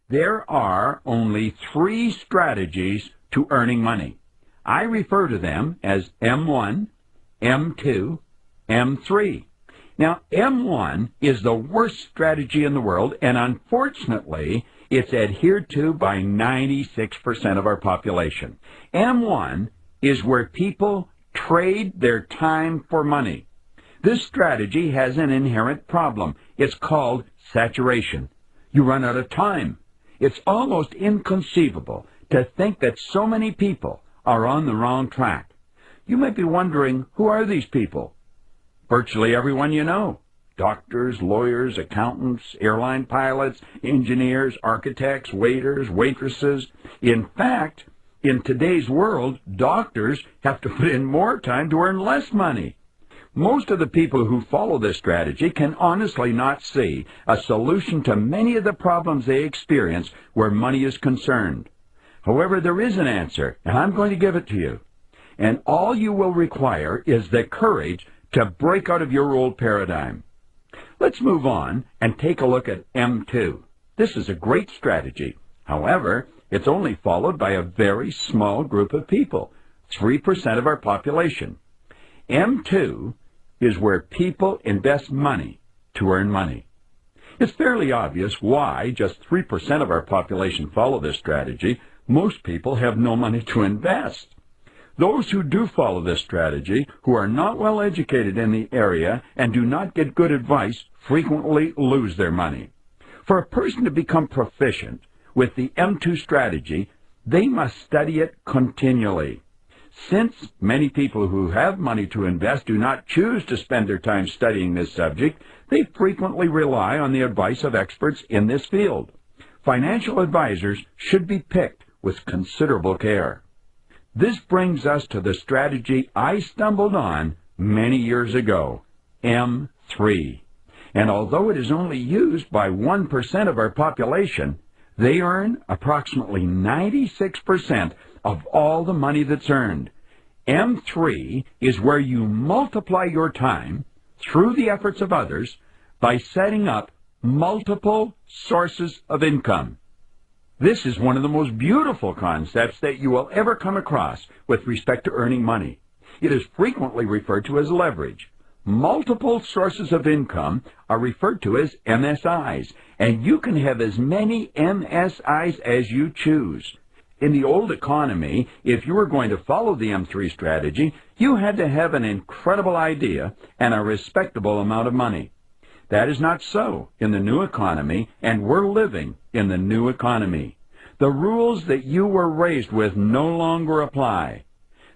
There are only three strategies to earning money. I refer to them as M1, M2, M3. Now, M1 is the worst strategy in the world, and unfortunately, it's adhered to by 96% of our population. M1 is where people trade their time for money. This strategy has an inherent problem. It's called saturation. You run out of time. It's almost inconceivable to think that so many people are on the wrong track. You might be wondering, who are these people? Virtually everyone you know. Doctors, lawyers, accountants, airline pilots, engineers, architects, waiters, waitresses. In fact, in today's world, doctors have to put in more time to earn less money. Most of the people who follow this strategy can honestly not see a solution to many of the problems they experience where money is concerned. However, there is an answer, and I'm going to give it to you. And all you will require is the courage to break out of your old paradigm. Let's move on and take a look at M2. This is a great strategy. However, it's only followed by a very small group of people, 3% of our population. M2 is where people invest money to earn money. It's fairly obvious why just 3% of our population follow this strategy. Most people have no money to invest. Those who do follow this strategy, who are not well educated in the area and do not get good advice, frequently lose their money. For a person to become proficient with the M2 strategy, they must study it continually. Since many people who have money to invest do not choose to spend their time studying this subject, they frequently rely on the advice of experts in this field. Financial advisors should be picked with considerable care. This brings us to the strategy I stumbled on many years ago, M3. And although it is only used by 1% of our population, they earn approximately 96% of all the money that's earned. M3 is where you multiply your time through the efforts of others by setting up multiple sources of income. This is one of the most beautiful concepts that you will ever come across with respect to earning money. It is frequently referred to as leverage. Multiple sources of income are referred to as MSIs, and you can have as many MSIs as you choose. In the old economy, if you were going to follow the M3 strategy, you had to have an incredible idea and a respectable amount of money. That is not so in the new economy, and we're living in the new economy. The rules that you were raised with no longer apply.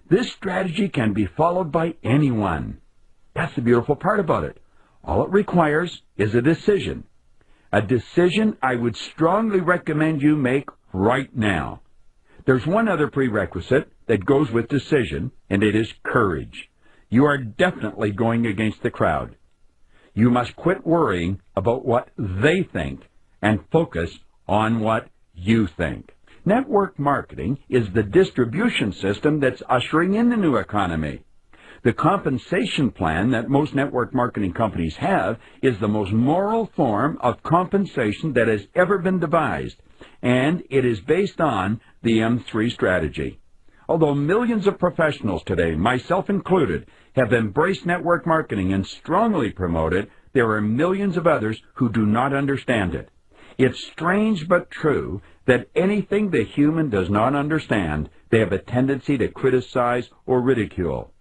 This strategy can be followed by anyone. That's the beautiful part about it. All it requires is a decision. A decision I would strongly recommend you make right now. There's one other prerequisite that goes with decision, and it is courage. You are definitely going against the crowd. You must quit worrying about what they think and focus on what you think. Network marketing is the distribution system that's ushering in the new economy. The compensation plan that most network marketing companies have is the most moral form of compensation that has ever been devised, and it is based on the M3 strategy. Although millions of professionals today, myself included, have embraced network marketing and strongly promote it, there are millions of others who do not understand it. It's strange but true that anything the human does not understand, they have a tendency to criticize or ridicule.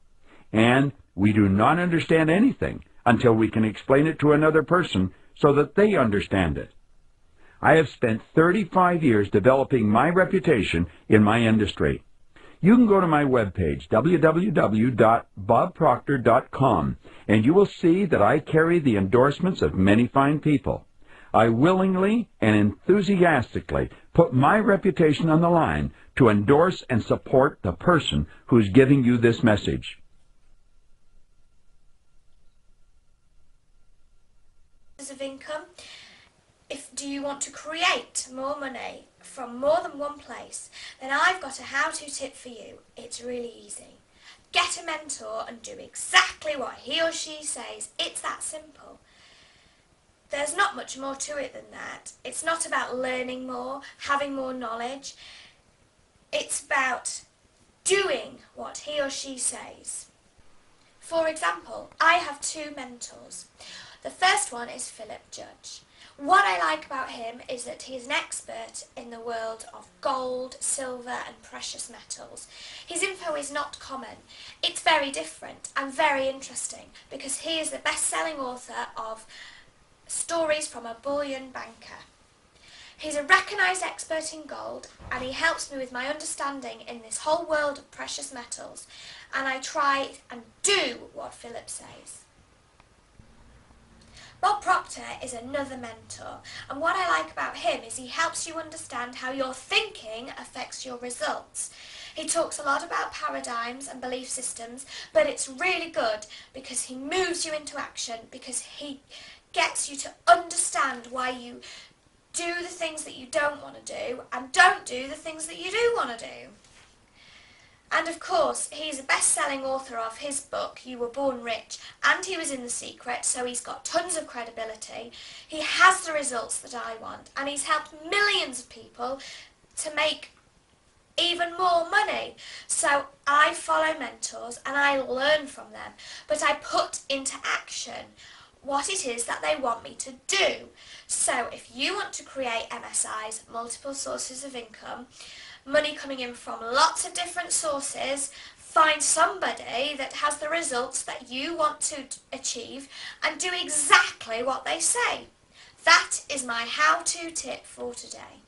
And we do not understand anything until we can explain it to another person so that they understand it. I have spent 35 years developing my reputation in my industry. You can go to my webpage, www.bobproctor.com, and you will see that I carry the endorsements of many fine people. I willingly and enthusiastically put my reputation on the line to endorse and support the person who is giving you this message. Of income. Do you want to create more money from more than one place, then I've got a how-to tip for you. It's really easy. Get a mentor and do exactly what he or she says. It's that simple. The There's not much more to it than that. It's not about learning more, having more knowledge. It's about doing what he or she says. For example, I have two mentors. The first one is Philip Judge. What I like about him is that he is an expert in the world of gold, silver and precious metals. His info is not common. It's very different and very interesting because he is the best-selling author of Stories from a Bullion Banker. He's a recognised expert in gold and he helps me with my understanding in this whole world of precious metals, and I try and do what Philip says. Bob Proctor is another mentor, and what I like about him is he helps you understand how your thinking affects your results. He talks a lot about paradigms and belief systems, but it's really good because he moves you into action, because he gets you to understand why you do the things that you don't want to do and don't do the things that you do want to do. And of course, he's a best-selling author of his book, You Were Born Rich, and he was in The Secret, so he's got tons of credibility. He has the results that I want, and he's helped millions of people to make even more money. So I follow mentors and I learn from them, but I put into action what it is that they want me to do. So if you want to create MSIs, multiple sources of income, money coming in from lots of different sources, find somebody that has the results that you want to achieve and do exactly what they say. That is my how-to tip for today.